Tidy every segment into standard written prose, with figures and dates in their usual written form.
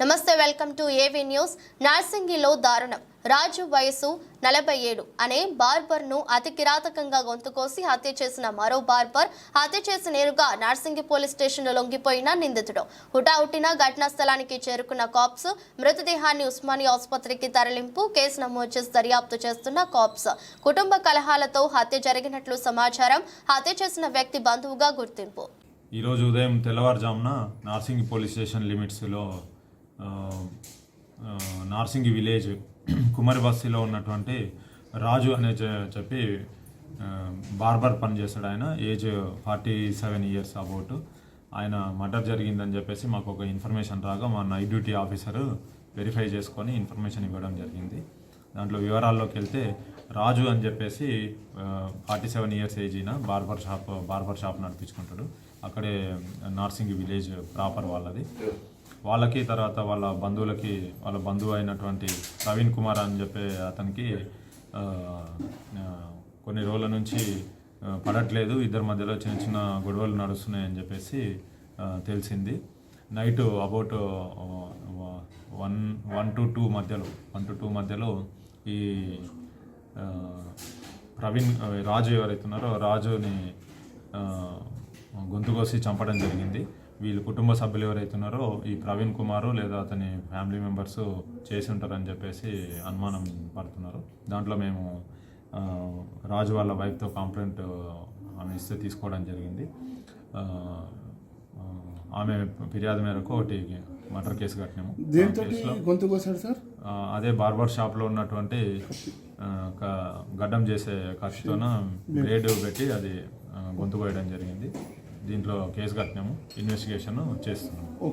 నమస్తే, welcome to AV news. నార్సింగిలో దారుణం. రాజు వయసు 47 అనే బార్బర్ ను అతి కిరాతకంగా గొంతుకోసి హత్య చేసిన మరో బార్బర్ హత్య చేసి నేరుగా నార్సింగి పోలీస్ స్టేషన్ లో లొంగిపోయిన నిందితుడు. హుటాహుటిన ఘటనా స్థలానికి చేరుకున్న కాప్స్ మృతదేహాన్ని ఉస్మానియా ఆసుపత్రికి తరలింపు, కేసు నమోదు చేసి దర్యాప్తు చేస్తున్న కాప్స్. కుటుంబ కలహాలతో హత్య జరిగినట్లు సమాచారం. హత్య చేసిన వ్యక్తి బంధువుగా గుర్తింపు. ఈరోజు ఉదయం తెల్లవారుజామున నార్సింగి పోలీస్ స్టేషన్ లిమిట్స్లో నార్సింగి విలేజ్ కుమారి బస్తీలో ఉన్నటువంటి రాజు అనే చెప్పి బార్బర్ పని చేస్తాడు. ఆయన ఏజ్ 47 ఇయర్స్ అబౌట్. ఆయన మర్డర్ జరిగిందని చెప్పేసి మాకు ఒక ఇన్ఫర్మేషన్ రాగా మా నైట్ డ్యూటీ ఆఫీసరు వెరిఫై చేసుకొని ఇన్ఫర్మేషన్ ఇవ్వడం జరిగింది. దాంట్లో వివరాల్లోకి వెళ్తే రాజు అని చెప్పేసి 47 ఇయర్స్ ఏజ్ అయిన బార్బర్ షాప్ నడిపించుకుంటాడు. అక్కడే నార్సింగి విలేజ్ ప్రాపర్ వాళ్ళకి తర్వాత వాళ్ళ బంధువు అయినటువంటి ప్రవీణ్ కుమార్ అని చెప్పే అతనికి కొన్ని రోజుల నుంచి పడట్లేదు, ఇద్దరి మధ్యలో చిన్న చిన్న గొడవలు నడుస్తున్నాయని చెప్పేసి తెలిసింది. నైట్ అబౌట్ 1 to 2 మధ్యలో ఈ రాజు ఎవరైతే ఉన్నారో రాజుని గొంతు కోసి చంపడం జరిగింది. వీళ్ళు కుటుంబ సభ్యులు ఎవరైతే ఉన్నారో ఈ ప్రవీణ్ కుమారు లేదా అతని ఫ్యామిలీ మెంబర్స్ చేసి ఉంటారని చెప్పేసి అనుమానం పడుతున్నారు. దాంట్లో మేము రాజు వాళ్ళ వైఫ్తో కంప్లైంట్ ఆమె ఇస్తే తీసుకోవడం జరిగింది. ఆమె ఫిర్యాదు మేరకు ఒకటి మర్డర్ కేసు కట్టినాము. అదే బార్బర్ షాప్లో ఉన్నటువంటి గడ్డం చేసే ఖర్చుతోన బ్లేడ్ పెట్టి అది గొంతు కోయడం జరిగింది. దీంట్లో కేసు కట్టినాము, ఇన్వెస్టిగేషన్ చేస్తున్నాము.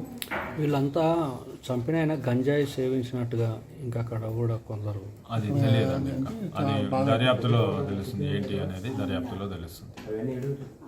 వీళ్ళంతా చంపిన ఆయన గంజాయి సేవించినట్టుగా ఇంకా అక్కడ కూడా కొందరు అది తెలియదు. అది దర్యాప్తులో తెలుస్తుంది, ఏంటి అనేది దర్యాప్తులో తెలుస్తుంది.